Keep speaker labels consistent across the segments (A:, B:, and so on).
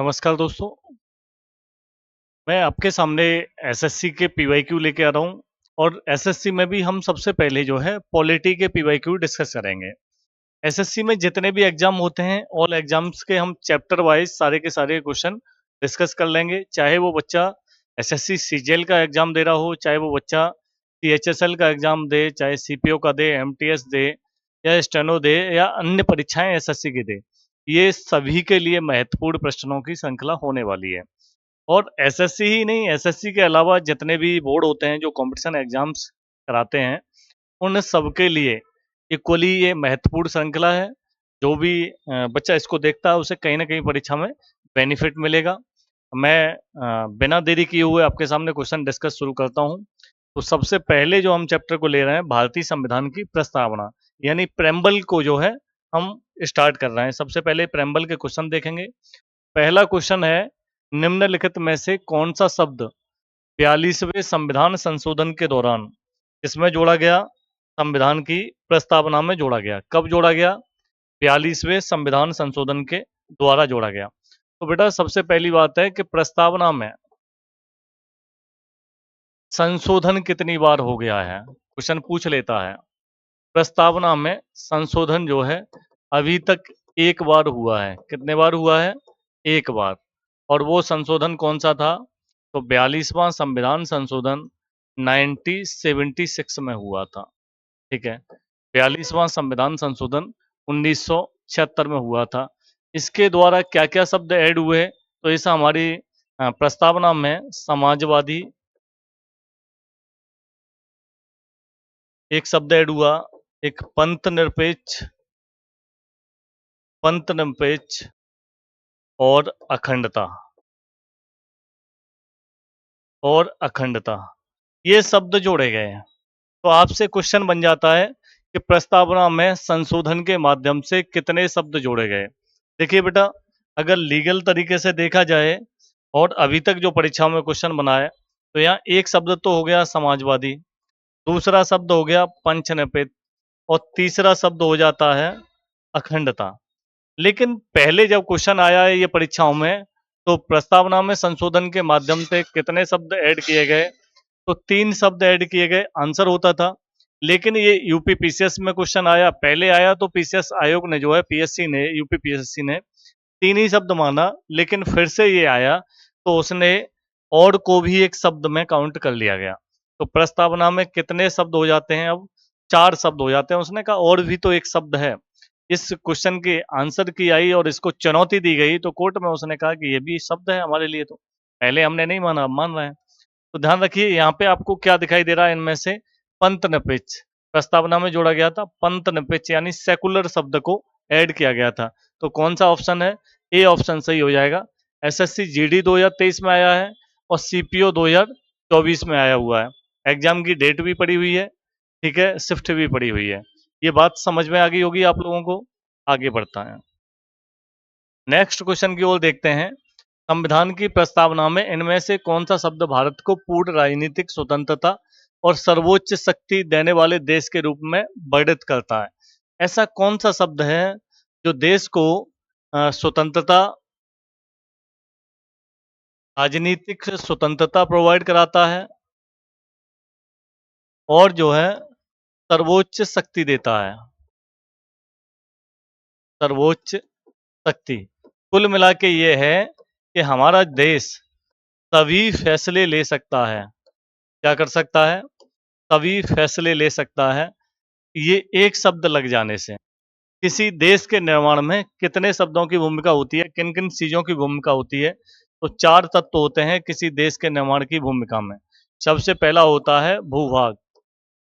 A: नमस्कार दोस्तों, मैं आपके सामने एसएससी के पीवाईक्यू लेके आ रहा हूँ और एसएससी में भी हम सबसे पहले जो है पॉलिटी के पीवाईक्यू डिस्कस करेंगे। एसएससी में जितने भी एग्जाम होते हैं, ऑल एग्जाम्स के हम चैप्टर वाइज सारे के सारे क्वेश्चन डिस्कस कर लेंगे। चाहे वो बच्चा एसएससी सीजीएल का एग्जाम दे रहा हो, चाहे वो बच्चा सीएचएसएल का एग्जाम दे, चाहे सीपीओ का दे, एमटीएस दे या स्टेनो दे या अन्य परीक्षाएं एसएससी की दे, ये सभी के लिए महत्वपूर्ण प्रश्नों की श्रृंखला होने वाली है। और एसएससी ही नहीं, एसएससी के अलावा जितने भी बोर्ड होते हैं जो कंपटीशन एग्जाम्स कराते हैं, उन सबके लिए इक्वली ये महत्वपूर्ण श्रृंखला है। जो भी बच्चा इसको देखता है उसे कहीं ना कहीं परीक्षा में बेनिफिट मिलेगा। मैं बिना देरी किए हुए आपके सामने क्वेश्चन डिस्कस शुरू करता हूँ। तो सबसे पहले जो हम चैप्टर को ले रहे हैं, भारतीय संविधान की प्रस्तावना यानी प्रेम्बल को जो है हम स्टार्ट कर रहे हैं। सबसे पहले प्रेम्बल के क्वेश्चन देखेंगे। पहला क्वेश्चन है, निम्नलिखित में से कौन सा शब्द 42वें संविधान संशोधन के दौरान इसमें जोड़ा गया, संविधान की प्रस्तावना में जोड़ा गया? कब जोड़ा गया? 42वें संविधान संशोधन के द्वारा जोड़ा गया। तो बेटा सबसे पहली बात है कि प्रस्तावना में संशोधन कितनी बार हो गया है, क्वेश्चन पूछ लेता है। प्रस्तावना में संशोधन जो है अभी तक एक बार हुआ है। कितने बार हुआ है? एक बार। और वो संशोधन कौन सा था? तो 42वां संविधान संशोधन 1976 में हुआ था। ठीक है, 42वां संविधान संशोधन 1976 में हुआ था। इसके द्वारा क्या क्या शब्द ऐड हुए? तो इस हमारी प्रस्तावना में समाजवादी एक शब्द ऐड हुआ, एक पंथ निरपेक्ष और अखंडता ये शब्द जोड़े गए हैं। तो आपसे क्वेश्चन बन जाता है कि प्रस्तावना में संशोधन के माध्यम से कितने शब्द जोड़े गए। देखिए बेटा, अगर लीगल तरीके से देखा जाए और अभी तक जो परीक्षाओं में क्वेश्चन बना है, तो यहाँ एक शब्द तो हो गया समाजवादी, दूसरा शब्द हो गया पंचनिरपेक्ष और तीसरा शब्द हो जाता है अखंडता। लेकिन पहले जब क्वेश्चन आया है ये परीक्षाओं में, तो प्रस्तावना में संशोधन के माध्यम से कितने शब्द ऐड किए गए? तो 3 शब्द ऐड किए गए, आंसर होता था। लेकिन ये यूपी पीसीएस में क्वेश्चन आया, पहले आया तो पीसीएस आयोग ने जो है पीएससी ने, यूपी पीएससी ने 3 ही शब्द माना, लेकिन फिर से ये आया तो उसने और को भी एक शब्द में काउंट कर लिया गया। तो प्रस्तावना में कितने शब्द हो जाते हैं? अब 4 शब्द हो जाते हैं। उसने कहा और भी तो एक शब्द है। इस क्वेश्चन के आंसर की आई और इसको चुनौती दी गई, तो कोर्ट में उसने कहा कि ये भी शब्द है हमारे लिए, तो पहले हमने नहीं माना, अब मान रहे हैं। तो ध्यान रखिए यहाँ पे आपको क्या दिखाई दे रहा है इनमें से? पंथ निरपेक्ष प्रस्तावना में जोड़ा गया था, पंथ निरपेक्ष यानी सेकुलर शब्द को ऐड किया गया था। तो कौन सा ऑप्शन है? ए ऑप्शन सही हो जाएगा। एसएससी जीडी 2023 में आया है और सीपीओ 2024 में आया हुआ है। एग्जाम की डेट भी पड़ी हुई है, ठीक है, शिफ्ट भी पड़ी हुई है। ये बात समझ में आ गई होगी आप लोगों को। आगे बढ़ता है, नेक्स्ट क्वेश्चन की ओर देखते हैं। संविधान की प्रस्तावना में इनमें से कौन सा शब्द भारत को पूर्ण राजनीतिक स्वतंत्रता और सर्वोच्च शक्ति देने वाले देश के रूप में वर्णित करता है? ऐसा कौन सा शब्द है जो देश को स्वतंत्रता, राजनीतिक स्वतंत्रता प्रोवाइड कराता है और जो है सर्वोच्च शक्ति देता है? सर्वोच्च शक्ति। कुल मिला के ये है कि हमारा देश तभी फैसले ले सकता है, क्या कर सकता है? तभी फैसले ले सकता है, ये एक शब्द लग जाने से। किसी देश के निर्माण में कितने शब्दों की भूमिका होती है, किन किन चीजों की भूमिका होती है? तो 4 तत्व होते हैं किसी देश के निर्माण की भूमिका में। सबसे पहला होता है भूभाग,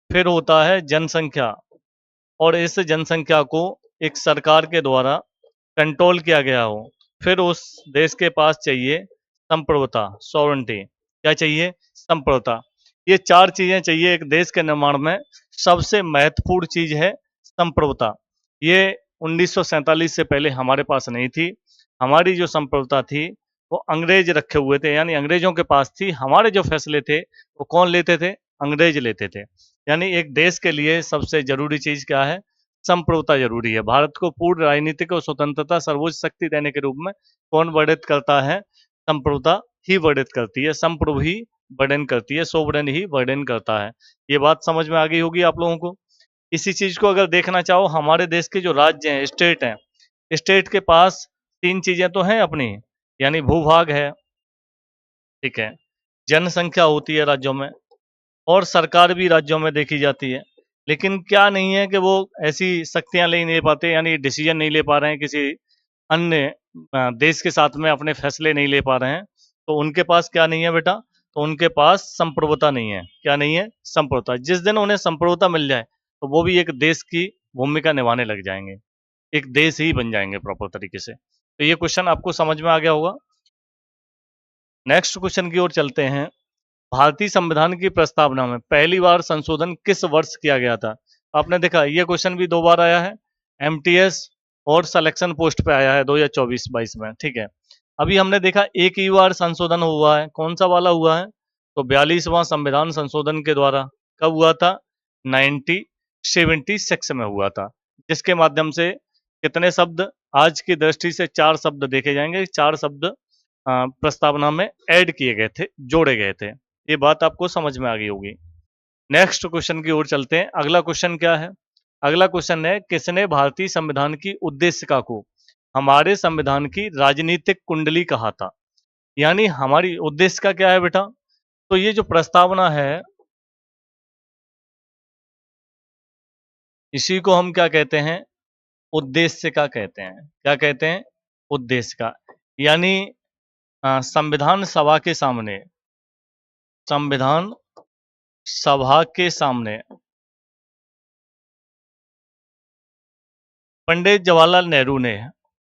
A: फिर होता है जनसंख्या, और इस जनसंख्या को एक सरकार के द्वारा कंट्रोल किया गया हो। फिर उस देश के पास चाहिए संप्रभुता, सॉवरेंटी। क्या चाहिए? संप्रभुता। ये 4 चीजें चाहिए एक देश के निर्माण में। सबसे महत्वपूर्ण चीज है संप्रभुता। ये 1947 से पहले हमारे पास नहीं थी। हमारी जो संप्रभुता थी वो अंग्रेज रखे हुए थे, यानी अंग्रेजों के पास थी। हमारे जो फैसले थे वो कौन लेते थे? अंग्रेज लेते थे। यानी एक देश के लिए सबसे जरूरी चीज क्या है? संप्रभुता जरूरी है। भारत को पूर्ण राजनीतिक और स्वतंत्रता सर्वोच्च शक्ति देने के रूप में कौन वर्णित करता है? संप्रभुता ही वर्णित करती है, संप्रभु ही वर्णन करती है, सोवरेन ही वर्णन करता है। ये बात समझ में आ गई होगी आप लोगों को। इसी चीज को अगर देखना चाहो, हमारे देश के जो राज्य हैं, स्टेट हैं, स्टेट के पास 3 चीजें तो हैं अपनी, यानी भूभाग है, ठीक है, जनसंख्या होती है राज्यों में, और सरकार भी राज्यों में देखी जाती है। लेकिन क्या नहीं है कि वो ऐसी शक्तियां ले नहीं पाते, यानी डिसीजन नहीं ले पा रहे हैं, किसी अन्य देश के साथ में अपने फैसले नहीं ले पा रहे हैं। तो उनके पास क्या नहीं है बेटा? तो उनके पास संप्रभुता नहीं है। क्या नहीं है? संप्रभुता। जिस दिन उन्हें संप्रभुता मिल जाए तो वो भी एक देश की भूमिका निभाने लग जाएंगे, एक देश ही बन जाएंगे प्रॉपर तरीके से। तो ये क्वेश्चन आपको समझ में आ गया होगा। नेक्स्ट क्वेश्चन की ओर चलते हैं। भारतीय संविधान की प्रस्तावना में पहली बार संशोधन किस वर्ष किया गया था? आपने देखा ये क्वेश्चन भी 2 बार आया है, एमटीएस और सिलेक्शन पोस्ट पे आया है 2024-22 में, ठीक है। अभी हमने देखा एक ही बार संशोधन हुआ है, कौन सा वाला हुआ है? तो 42वां संविधान संशोधन के द्वारा। कब हुआ था? 1976 में हुआ था, जिसके माध्यम से कितने शब्द आज की दृष्टि से 4 शब्द देखे जाएंगे, 4 शब्द प्रस्तावना में ऐड किए गए थे, जोड़े गए थे। ये बात आपको समझ में आ गई होगी। नेक्स्ट क्वेश्चन की ओर चलते हैं। अगला क्वेश्चन क्या है? अगला क्वेश्चन है, किसने भारतीय संविधान की उद्देशिका को हमारे संविधान की राजनीतिक कुंडली कहा था? यानी हमारी उद्देशिका क्या है बेटा? तो ये जो प्रस्तावना है, इसी को हम क्या कहते हैं? उद्देशिका कहते हैं। क्या कहते हैं? उद्देशिका। यानी संविधान सभा के सामने, संविधान सभा के सामने पंडित जवाहरलाल नेहरू ने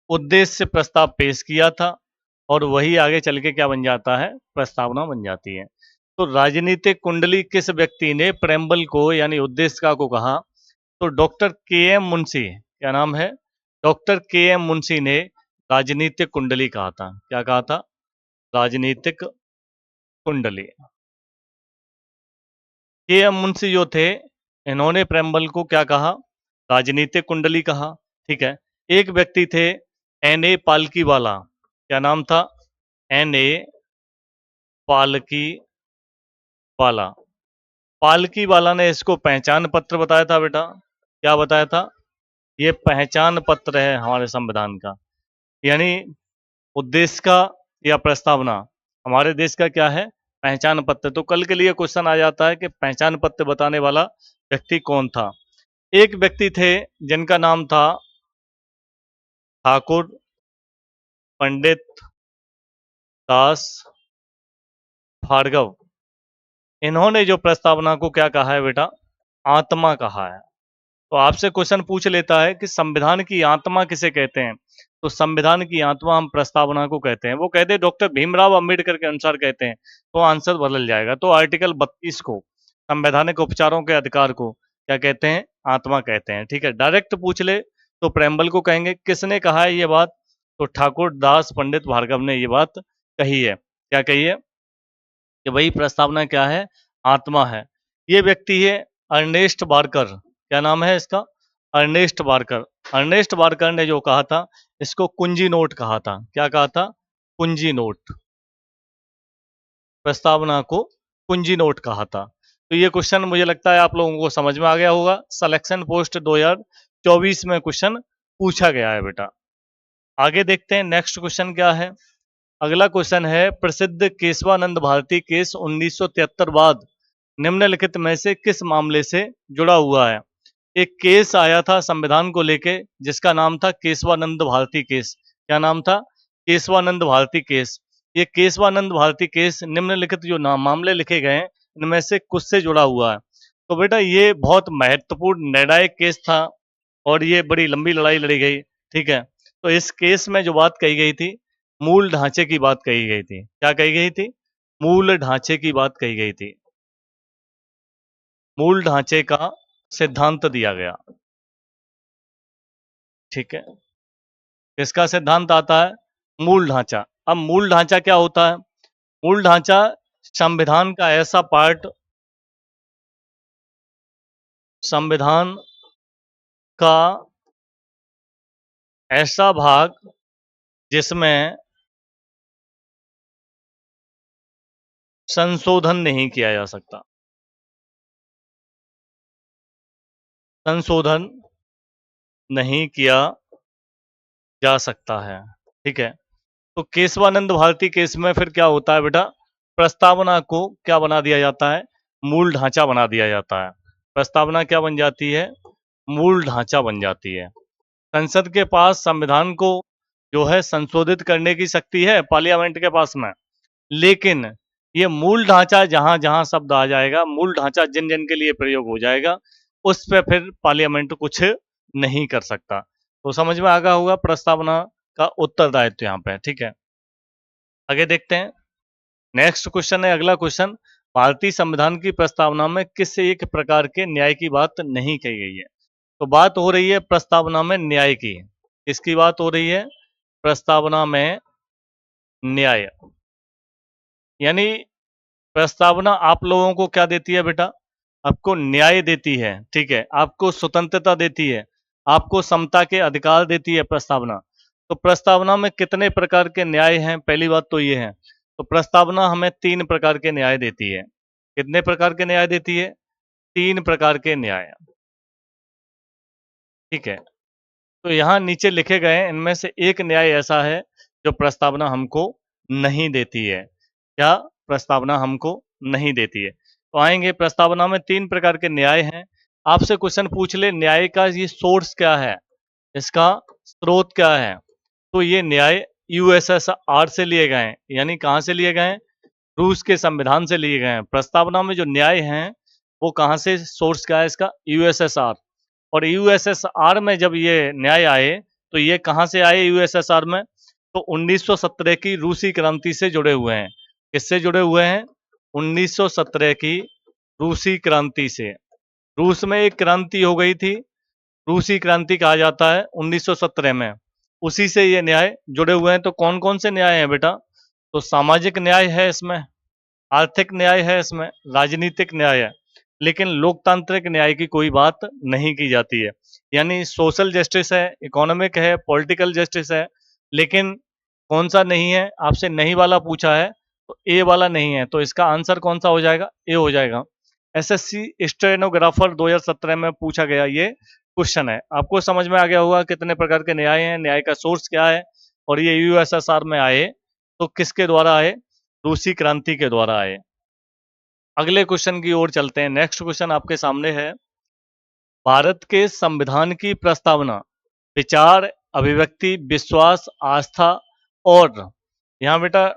A: उद्देश्य प्रस्ताव पेश किया था, और वही आगे चल के क्या बन जाता है? प्रस्तावना बन जाती है। तो राजनीतिक कुंडली किस व्यक्ति ने प्रेम्बल को यानी उद्देशिका को कहा? तो डॉक्टर के एम मुंशी। क्या नाम है? डॉक्टर के एम मुंशी ने राजनीतिक कुंडली कहा था। क्या कहा था? राजनीतिक कुंडली। के एम मुंशी जो थे, इन्होंने प्रेम्बल को क्या कहा? राजनीतिक कुंडली कहा, ठीक है। एक व्यक्ति थे एन ए पालकी वाला। क्या नाम था? एन ए पालकी वाला। पालकी वाला ने इसको पहचान पत्र बताया था बेटा। क्या बताया था? ये पहचान पत्र है हमारे संविधान का। यानी उद्देश्य का या प्रस्तावना हमारे देश का क्या है? पहचान पत्र। तो कल के लिए क्वेश्चन आ जाता है कि पहचान पत्र बताने वाला व्यक्ति कौन था? एक व्यक्ति थे जिनका नाम था ठाकुर पंडित दास भार्गव। इन्होंने जो प्रस्तावना को क्या कहा है बेटा? आत्मा कहा है। तो आपसे क्वेश्चन पूछ लेता है कि संविधान की आत्मा किसे कहते हैं? तो संविधान की आत्मा हम प्रस्तावना को कहते हैं। वो कहते हैं डॉक्टर भीमराव अंबेडकर के अनुसार कहते हैं, तो आंसर बदल जाएगा। तो आर्टिकल 32 को, संवैधानिक उपचारों के अधिकार को क्या कहते हैं? आत्मा कहते हैं, ठीक है। डायरेक्ट पूछ ले तो प्रेम्बल को कहेंगे। किसने कहा है ये बात? तो ठाकुर दास पंडित भार्गव ने ये बात कही है। क्या कही है? कि वही प्रस्तावना क्या है? आत्मा है। ये व्यक्ति है अर्नेस्ट बार्कर। क्या नाम है इसका? Ernest Barker. अर्नेस्ट बार्कर ने जो कहा था, इसको कुंजी नोट कहा था। क्या कहा था? कुंजी नोट। प्रस्तावना को कुंजी नोट कहा था। तो ये क्वेश्चन मुझे लगता है आप लोगों को समझ में आ गया होगा। सिलेक्शन पोस्ट 2024 में क्वेश्चन पूछा गया है बेटा। आगे देखते हैं नेक्स्ट क्वेश्चन क्या है। अगला क्वेश्चन है, प्रसिद्ध केशवानंद भारती केस 1973 बाद निम्नलिखित में से किस मामले से जुड़ा हुआ है? एक केस आया था संविधान को लेके, जिसका नाम था केशवानंद भारती केस। क्या नाम था? केशवानंद भारती केस। ये केशवानंद भारती केस निम्नलिखित जो नाम मामले लिखे गए हैं, इनमें से कुछ से जुड़ा हुआ है। तो बेटा ये बहुत महत्वपूर्ण निर्णायक केस था, और ये बड़ी लंबी लड़ाई लड़ी गई, ठीक है। तो इस केस में जो बात कही गई थी, मूल ढांचे की बात कही गई थी। क्या कही गई थी? मूल ढांचे की बात कही गई थी। मूल ढांचे का सिद्धांत दिया गया, ठीक है। किसका सिद्धांत आता है? मूल ढांचा। अब मूल ढांचा क्या होता है? मूल ढांचा संविधान का ऐसा पार्ट, संविधान का ऐसा भाग जिसमें संशोधन नहीं किया जा सकता। संशोधन नहीं किया जा सकता है, ठीक है। तो केशवानंद भारती केस में फिर क्या होता है बेटा, प्रस्तावना को क्या बना दिया जाता है, मूल ढांचा बना दिया जाता है। प्रस्तावना क्या बन जाती है, मूल ढांचा बन जाती है। संसद के पास संविधान को जो है संशोधित करने की शक्ति है पार्लियामेंट के पास में, लेकिन ये मूल ढांचा जहां जहां शब्द आ जाएगा, मूल ढांचा जिन जिन के लिए प्रयोग हो जाएगा, उस पे फिर पार्लियामेंट कुछ नहीं कर सकता। तो समझ में आ गया होगा प्रस्तावना का उत्तरदायित्व यहाँ पे, ठीक है। आगे देखते हैं, नेक्स्ट क्वेश्चन है, अगला क्वेश्चन, भारतीय संविधान की प्रस्तावना में किस एक प्रकार के न्याय की बात नहीं कही गई है। तो बात हो रही है प्रस्तावना में न्याय की। किसकी बात हो रही है, प्रस्तावना में न्याय। यानी प्रस्तावना आप लोगों को क्या देती है बेटा, आपको न्याय देती है, ठीक है, आपको स्वतंत्रता देती है, आपको समता के अधिकार देती है प्रस्तावना। तो प्रस्तावना में कितने प्रकार के न्याय हैं, पहली बात तो ये है। तो प्रस्तावना हमें 3 प्रकार के न्याय देती है। कितने प्रकार के न्याय देती है, 3 प्रकार के न्याय, ठीक है। तो यहाँ नीचे लिखे गए हैं, इनमें से एक न्याय ऐसा है जो प्रस्तावना हमको नहीं देती है। क्या प्रस्तावना हमको नहीं देती है। तो आएंगे, प्रस्तावना में 3 प्रकार के न्याय हैं। आपसे क्वेश्चन पूछ ले न्याय का ये सोर्स क्या है, इसका स्रोत क्या है, तो ये न्याय यूएसएसआर से लिए गए हैं। यानी कहाँ से लिए गए हैं, रूस के संविधान से लिए गए हैं। प्रस्तावना में जो न्याय हैं वो कहाँ से, सोर्स क्या है इसका, यूएसएसआर। और यूएसएसआर में जब ये न्याय आए, तो ये कहाँ से आए यूएसएसआर में, तो 1917 की रूसी क्रांति से जुड़े हुए हैं। किससे जुड़े हुए हैं, 1917 की रूसी क्रांति से। रूस में एक क्रांति हो गई थी, रूसी क्रांति कहा जाता है 1917 में, उसी से ये न्याय जुड़े हुए हैं। तो कौन कौन से न्याय हैं बेटा, तो सामाजिक न्याय है इसमें, आर्थिक न्याय है इसमें, राजनीतिक न्याय है, लेकिन लोकतांत्रिक न्याय की कोई बात नहीं की जाती है। यानी सोशल जस्टिस है, इकोनॉमिक है, पॉलिटिकल जस्टिस है, लेकिन कौन सा नहीं है, आपसे नहीं वाला पूछा है तो ए वाला नहीं है, तो इसका आंसर कौन सा हो जाएगा, ए हो जाएगा। एसएससी स्टेनोग्राफर 2017 में पूछा गया ये क्वेश्चन है। आपको समझ में आ गया होगा कितने प्रकार के न्याय हैं, न्याय का सोर्स क्या है, और ये यूएसएसआर में आए तो किसके द्वारा आए, रूसी क्रांति के द्वारा आए। अगले क्वेश्चन की ओर चलते हैं। नेक्स्ट क्वेश्चन आपके सामने है, भारत के संविधान की प्रस्तावना विचार, अभिव्यक्ति, विश्वास, आस्था और, यहाँ बेटा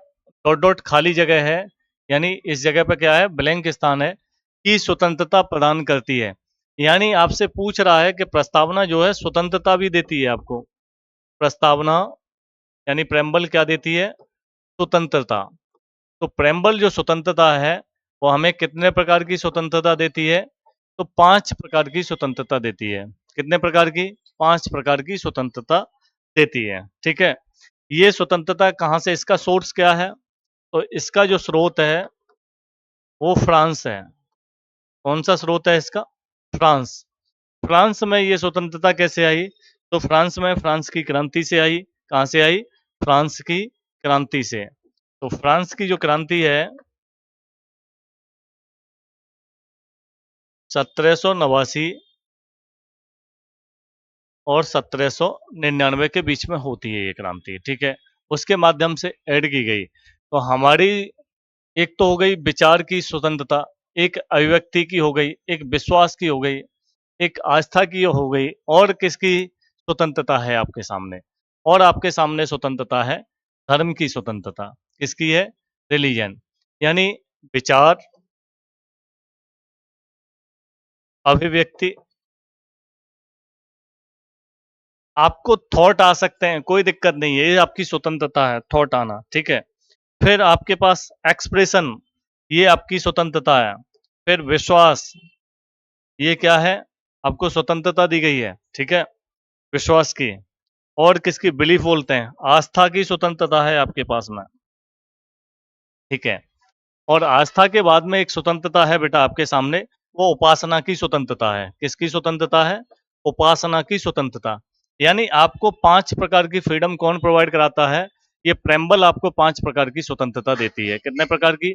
A: डॉट डॉट खाली जगह है, यानी इस जगह पे क्या है, ब्लैंक स्थान है, की स्वतंत्रता प्रदान करती है। यानी आपसे पूछ रहा है कि प्रस्तावना जो है स्वतंत्रता भी देती है आपको। प्रस्तावना यानी प्रेम्बल क्या देती है, स्वतंत्रता। तो प्रेम्बल जो स्वतंत्रता है वो हमें कितने प्रकार की स्वतंत्रता देती है, तो 5 प्रकार की स्वतंत्रता देती है। कितने प्रकार की, 5 प्रकार की स्वतंत्रता देती है, ठीक है। ये स्वतंत्रता कहाँ से, इसका सोर्स क्या है, तो इसका जो स्रोत है वो फ्रांस है। कौन सा स्रोत है इसका, फ्रांस। फ्रांस में ये स्वतंत्रता कैसे आई, तो फ्रांस में फ्रांस की क्रांति से आई। कहाँ से आई, फ्रांस की क्रांति से। तो फ्रांस की जो क्रांति है 1789 और 1799 के बीच में होती है ये क्रांति, ठीक है। उसके माध्यम से ऐड की गई। तो हमारी एक तो हो गई विचार की स्वतंत्रता, एक अभिव्यक्ति की हो गई, एक विश्वास की हो गई, एक आस्था की हो गई, और किसकी स्वतंत्रता है आपके सामने, और आपके सामने स्वतंत्रता है धर्म की स्वतंत्रता। किसकी है, रिलीजन। यानी विचार, अभिव्यक्ति, आपको थॉट आ सकते हैं, कोई दिक्कत नहीं है, ये आपकी स्वतंत्रता है, थॉट आना, ठीक है। फिर आपके पास एक्सप्रेशन, ये आपकी स्वतंत्रता है। फिर विश्वास, ये क्या है, आपको स्वतंत्रता दी गई है, ठीक है, विश्वास की। और किसकी, बिलीफ बोलते हैं, आस्था की स्वतंत्रता है आपके पास में, ठीक है। और आस्था के बाद में एक स्वतंत्रता है बेटा आपके सामने, वो उपासना की स्वतंत्रता है। किसकी स्वतंत्रता है, उपासना की स्वतंत्रता। यानी आपको 5 प्रकार की फ्रीडम कौन प्रोवाइड कराता है? ये प्रेम्बल आपको 5 प्रकार की स्वतंत्रता देती है। कितने प्रकार की?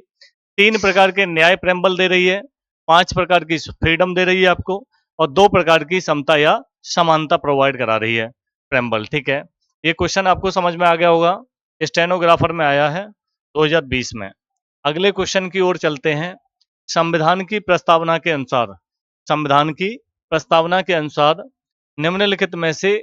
A: 3 प्रकार के न्याय प्रेम्बल दे रही है, 5 प्रकार की फ्रीडम दे रही है आपको, और 2 प्रकार की समता या समानता प्रोवाइड करा रही है प्रेम्बल। ठीक है, ये क्वेश्चन आपको समझ में आ गया होगा, स्टेनोग्राफर में आया है 2020 में। अगले क्वेश्चन की ओर चलते हैं। संविधान की प्रस्तावना के अनुसार, संविधान की प्रस्तावना के अनुसार निम्नलिखित में से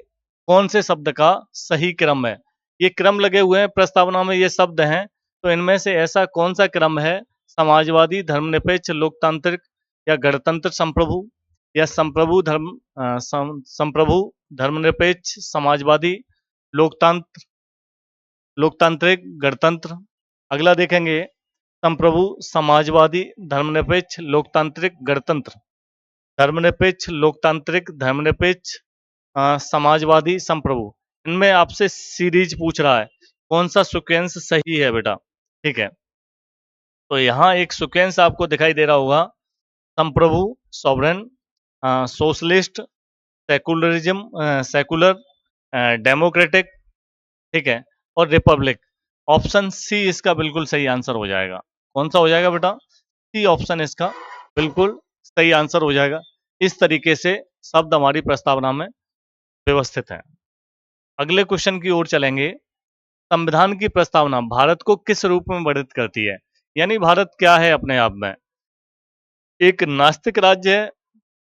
A: कौन से शब्द का सही क्रम है? ये क्रम लगे हुए हैं प्रस्तावना में, ये शब्द हैं, तो इनमें से ऐसा कौन सा क्रम है? समाजवादी, धर्मनिरपेक्ष, लोकतांत्रिक या गणतंत्र संप्रभु, या संप्रभु धर्म संप्रभु, धर्मनिरपेक्ष, समाजवादी, लोकतंत्र, लोकतांत्रिक, गणतंत्र। अगला देखेंगे, संप्रभु, समाजवादी, धर्मनिरपेक्ष, लोकतांत्रिक, गणतंत्र, धर्मनिरपेक्ष, लोकतांत्रिक, धर्मनिरपेक्ष, समाजवादी, संप्रभु। इनमें आपसे सीरीज पूछ रहा है कौन सा सीक्वेंस सही है बेटा। ठीक है, तो यहाँ एक सीक्वेंस आपको दिखाई दे रहा होगा, संप्रभु, sovereign, socialist, secularism, secular, democratic, ठीक है, और रिपब्लिक। ऑप्शन सी इसका बिल्कुल सही आंसर हो जाएगा। कौन सा हो जाएगा बेटा? सी ऑप्शन इसका बिल्कुल सही आंसर हो जाएगा। इस तरीके से शब्द हमारी प्रस्तावना में व्यवस्थित है। अगले क्वेश्चन की ओर चलेंगे। संविधान की प्रस्तावना भारत को किस रूप में वर्णित करती है? यानी भारत क्या है अपने आप में? एक नास्तिक राज्य है,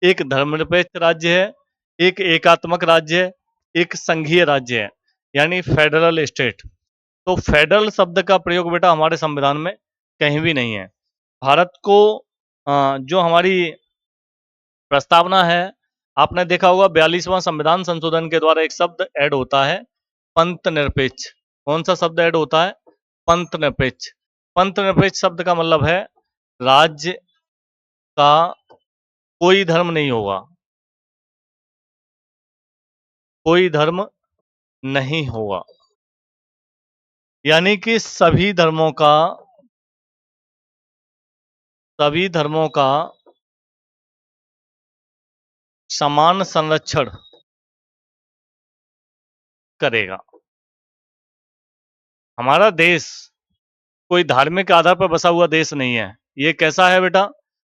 A: एक धर्मनिरपेक्ष राज्य है, एक एकात्मक राज्य है, एक संघीय राज्य है, यानी फेडरल स्टेट। तो फेडरल शब्द का प्रयोग बेटा हमारे संविधान में कहीं भी नहीं है। भारत को जो हमारी प्रस्तावना है, आपने देखा होगा 42वां संविधान संशोधन के द्वारा एक शब्द ऐड होता है, पंथ निरपेक्ष। कौन सा शब्द ऐड होता है? पंथ निरपेक्ष। पंथ निरपेक्ष शब्द का मतलब है राज्य का कोई धर्म नहीं होगा, कोई धर्म नहीं होगा, यानी कि सभी धर्मों का समान संरक्षण करेगा। हमारा देश कोई धार्मिक आधार पर बसा हुआ देश नहीं है। ये कैसा है बेटा?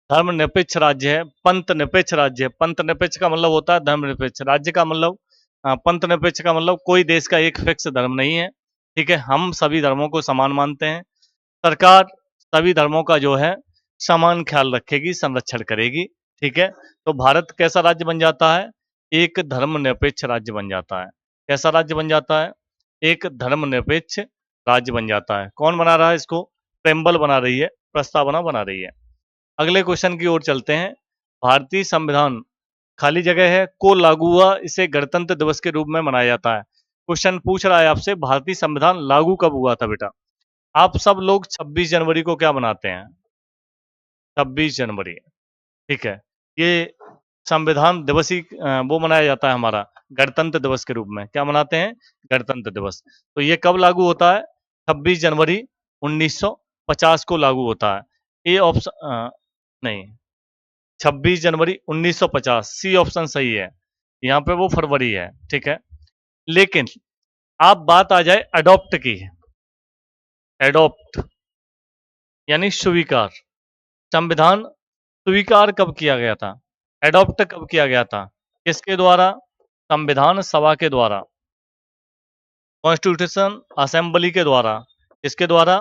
A: धर्मनिरपेक्ष राज्य है, पंथ निरपेक्ष राज्य है। पंथ निरपेक्ष का मतलब होता है धर्मनिरपेक्ष, राज्य का मतलब पंथ निरपेक्ष का मतलब कोई देश का एक फिक्स धर्म नहीं है। ठीक है, हम सभी धर्मों को समान मानते हैं। सरकार सभी धर्मों का जो है समान ख्याल रखेगी, संरक्षण करेगी। ठीक है, तो भारत कैसा राज्य बन जाता है? एक धर्मनिरपेक्ष राज्य बन जाता है। कैसा राज्य बन जाता है? एक धर्मनिरपेक्ष राज्य बन जाता है। कौन बना रहा है इसको? प्रेम्बल बना रही है, प्रस्तावना बना रही है। अगले क्वेश्चन की ओर चलते हैं। भारतीय संविधान खाली जगह है को लागू हुआ, इसे गणतंत्र दिवस के रूप में मनाया जाता है। क्वेश्चन पूछ रहा है आपसे, भारतीय संविधान लागू कब हुआ था बेटा? आप सब लोग 26 जनवरी को क्या मनाते हैं? 26 जनवरी। ठीक है, ये संविधान दिवस ही वो मनाया जाता है हमारा गणतंत्र दिवस के रूप में। क्या मनाते हैं? गणतंत्र दिवस। तो ये कब लागू होता है? 26 जनवरी 1950 को लागू होता है। ए ऑप्शन नहीं, 26 जनवरी 1950 सी ऑप्शन सही है। यहाँ पे वो फरवरी है। ठीक है, लेकिन आप बात आ जाए अडॉप्ट की। एडॉप्ट यानी स्वीकार। संविधान स्वीकार कब किया गया था? एडॉप्ट कब किया गया था? किसके द्वारा? संविधान सभा के द्वारा, कॉन्स्टिट्यूशन असेंबली के द्वारा। किसके द्वारा?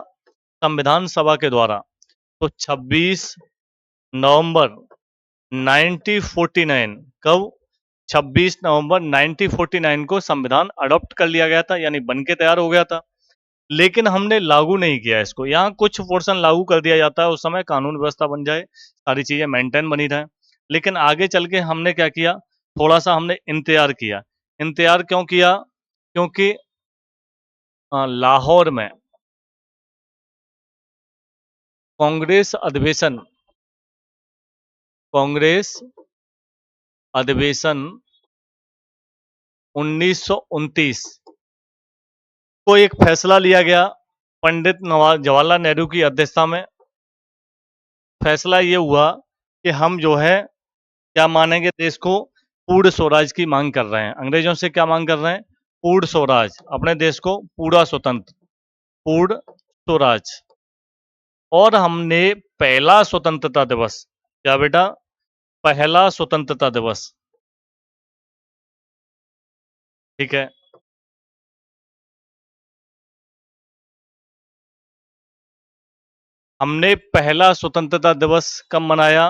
A: संविधान सभा के द्वारा। तो 26 नवंबर 1949, कब? 26 नवंबर 1949 को संविधान अडॉप्ट कर लिया गया था, यानी बन के तैयार हो गया था। लेकिन हमने लागू नहीं किया इसको। यहाँ कुछ पोर्शन लागू कर दिया जाता है, उस समय कानून व्यवस्था बन जाए, सारी चीजें मेंटेन बनी रहे। लेकिन आगे चल के हमने क्या किया? थोड़ा सा हमने इंतजार किया। इंतजार क्यों किया? क्योंकि लाहौर में कांग्रेस अधिवेशन, कांग्रेस अधिवेशन 1929 को एक फैसला लिया गया पंडित जवाहरलाल नेहरू की अध्यक्षता में। फैसला ये हुआ कि हम जो है क्या मानेंगे देश को पूर्ण स्वराज की मांग कर रहे हैं। अंग्रेजों से क्या मांग कर रहे हैं? पूर्ण स्वराज, अपने देश को पूरा स्वतंत्र, पूर्ण स्वराज। और हमने पहला स्वतंत्रता दिवस, क्या बेटा? पहला स्वतंत्रता दिवस, ठीक है। हमने पहला स्वतंत्रता दिवस कब मनाया?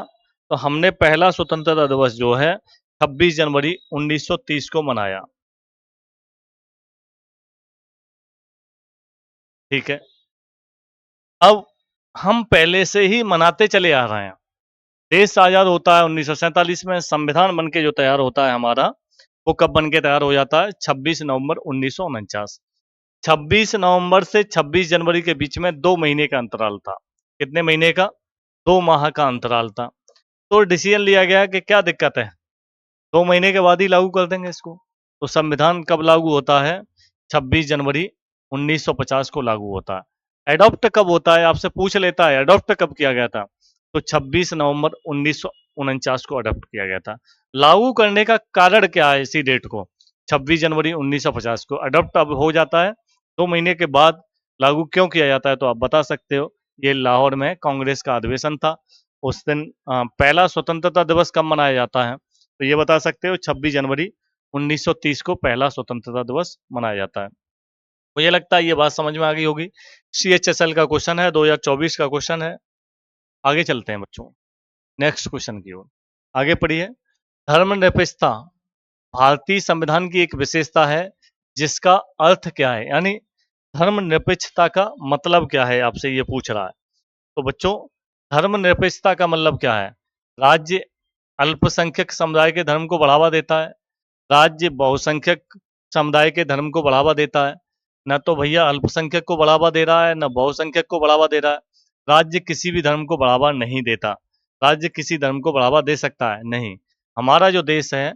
A: तो हमने पहला स्वतंत्रता दिवस जो है 26 जनवरी 1930 को मनाया, ठीक है। अब हम पहले से ही मनाते चले आ रहे हैं। देश आज़ाद होता है 1947 में, संविधान बन के जो तैयार होता है हमारा, वो कब बन के तैयार हो जाता है? 26 नवंबर 1949। 26 नवंबर से 26 जनवरी के बीच में 2 महीने का अंतराल था। कितने महीने का? 2 माह का अंतराल था। तो डिसीजन लिया गया कि क्या दिक्कत है, 2 महीने के बाद ही लागू कर देंगे इसको। तो संविधान कब लागू होता है? 26 जनवरी 1950 को लागू होता है। एडॉप्ट कब होता है? आपसे पूछ लेता है एडॉप्ट कब किया गया था? तो 26 नवंबर 1949 को अडॉप्ट किया गया था। लागू करने का कारण क्या है इसी डेट को? 26 जनवरी 1950 को अडॉप्ट अब हो जाता है, 2 महीने के बाद लागू क्यों किया जाता है? तो आप बता सकते हो, ये लाहौर में कांग्रेस का अधिवेशन था। उस दिन पहला स्वतंत्रता दिवस कब मनाया जाता है? तो ये बता सकते हो 26 जनवरी 1930 को पहला स्वतंत्रता दिवस मनाया जाता है। मुझे लगता है ये बात समझ में आ गई होगी। CHSL का क्वेश्चन है, 2024 का क्वेश्चन है। आगे चलते हैं बच्चों, नेक्स्ट क्वेश्चन की ओर। आगे पढ़िए। धर्मनिरपेक्षता भारतीय संविधान की एक विशेषता है जिसका अर्थ क्या है? यानी धर्मनिरपेक्षता का मतलब क्या है, आपसे ये पूछ रहा है। तो बच्चों, धर्मनिरपेक्षता का मतलब क्या है? राज्य अल्पसंख्यक समुदाय के धर्म को बढ़ावा देता है, राज्य बहुसंख्यक समुदाय के धर्म को बढ़ावा देता है। न तो भैया अल्पसंख्यक को बढ़ावा दे रहा है, न बहुसंख्यक को बढ़ावा दे रहा है। राज्य किसी भी धर्म को बढ़ावा नहीं देता। राज्य किसी धर्म को बढ़ावा दे सकता है? नहीं। हमारा जो देश है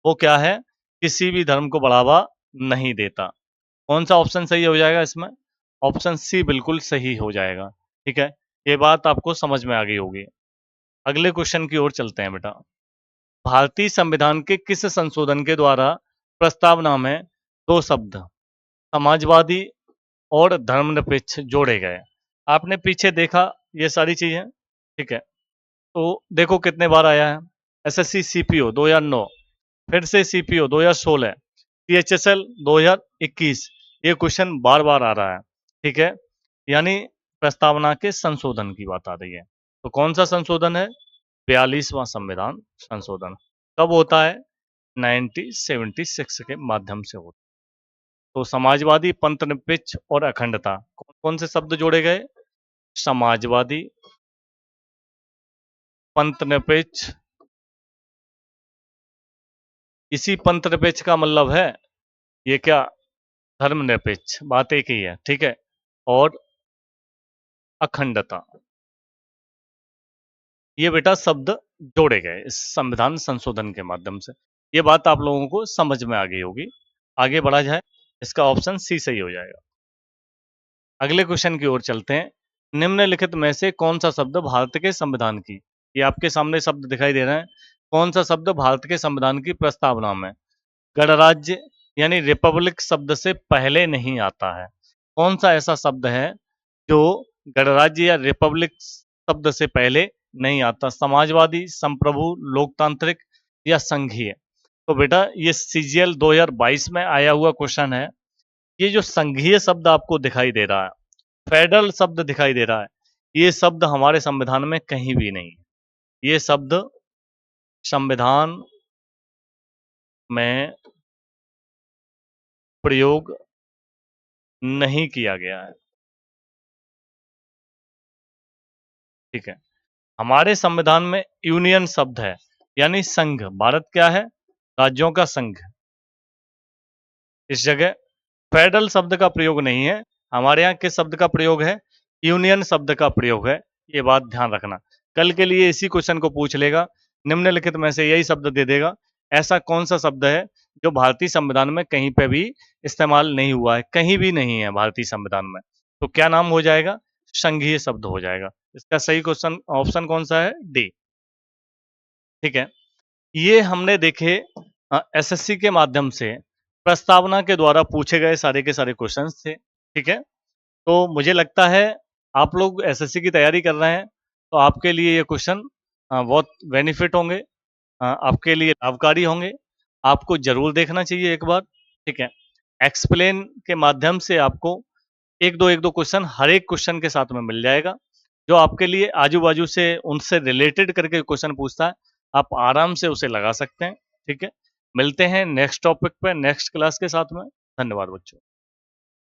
A: वो क्या है? किसी भी धर्म को बढ़ावा नहीं देता। कौन सा ऑप्शन सही हो जाएगा इसमें? ऑप्शन सी बिल्कुल सही हो जाएगा, ठीक है। ये बात आपको समझ में आ गई होगी। अगले क्वेश्चन की ओर चलते हैं बेटा। भारतीय संविधान के किस संशोधन के द्वारा प्रस्तावना में 2 शब्द समाजवादी और धर्मनिरपेक्ष जोड़े गए? आपने पीछे देखा ये सारी चीजें, ठीक है। तो देखो कितने बार आया है। SSC CPO 2009, फिर से CPO 2016, CHSL 2021, ये क्वेश्चन बार बार आ रहा है, ठीक है। यानी प्रस्तावना के संशोधन की बात आ रही है। तो कौन सा संशोधन है? 42वां संविधान संशोधन। कब होता है? 1976 के माध्यम से होता है। तो समाजवादी, पंथनिरपेक्ष और अखंडता, कौन कौन से शब्द जोड़े गए? समाजवादी, पंथनिरपेक्ष। इसी पंथनिरपेक्ष का मतलब है ये क्या? धर्मनिरपेक्ष, बात एक ही है, ठीक है। और अखंडता, ये बेटा शब्द जोड़े गए इस संविधान संशोधन के माध्यम से। ये बात आप लोगों को समझ में आ गई होगी। आगे बढ़ा जाए, इसका ऑप्शन सी सही हो जाएगा। अगले क्वेश्चन की ओर चलते हैं। निम्नलिखित में से कौन सा शब्द भारत के संविधान की, ये आपके सामने शब्द दिखाई दे रहे हैं, कौन सा शब्द भारत के संविधान की प्रस्तावना में गणराज्य यानी रिपब्लिक शब्द से पहले नहीं आता है? कौन सा ऐसा शब्द है जो गणराज्य या रिपब्लिक शब्द से पहले नहीं आता? समाजवादी, संप्रभु, लोकतांत्रिक या संघीय? तो बेटा ये CGL 2022 में आया हुआ क्वेश्चन है। ये जो संघीय शब्द आपको दिखाई दे रहा है, फेडरल शब्द दिखाई दे रहा है, ये शब्द हमारे संविधान में कहीं भी नहीं है। ये शब्द संविधान में प्रयोग नहीं किया गया है, ठीक है। हमारे संविधान में यूनियन शब्द है, यानी संघ। भारत क्या है? राज्यों का संघ। इस जगह फेडरल शब्द का प्रयोग नहीं है। हमारे यहाँ किस शब्द का प्रयोग है? यूनियन शब्द का प्रयोग है। ये बात ध्यान रखना। कल के लिए इसी क्वेश्चन को पूछ लेगा, निम्नलिखित में से यही शब्द दे देगा, ऐसा कौन सा शब्द है जो भारतीय संविधान में कहीं पे भी इस्तेमाल नहीं हुआ है? कहीं भी नहीं है भारतीय संविधान में। तो क्या नाम हो जाएगा? संघीय शब्द हो जाएगा। इसका सही क्वेश्चन ऑप्शन कौन सा है? डी, ठीक है। ये हमने देखे एसएससी के माध्यम से प्रस्तावना के द्वारा पूछे गए सारे के सारे क्वेश्चंस थे, ठीक है? तो मुझे लगता है आप लोग एसएससी की तैयारी कर रहे हैं, तो आपके लिए ये क्वेश्चन बहुत बेनिफिट होंगे, आपके लिए लाभकारी होंगे। आपको ज़रूर देखना चाहिए एक बार, ठीक है? एक्सप्लेन के माध्यम से आपको 1-2 क्वेश्चन हर एक क्वेश्चन के साथ में मिल जाएगा, जो आपके लिए आजू-बाजू से उनसे रिलेटेड करके क्वेश्चन पूछता है, आप आराम से उसे लगा सकते हैं, ठीक है? मिलते हैं नेक्स्ट टॉपिक पे, नेक्स्ट क्लास के साथ में। धन्यवाद बच्चों।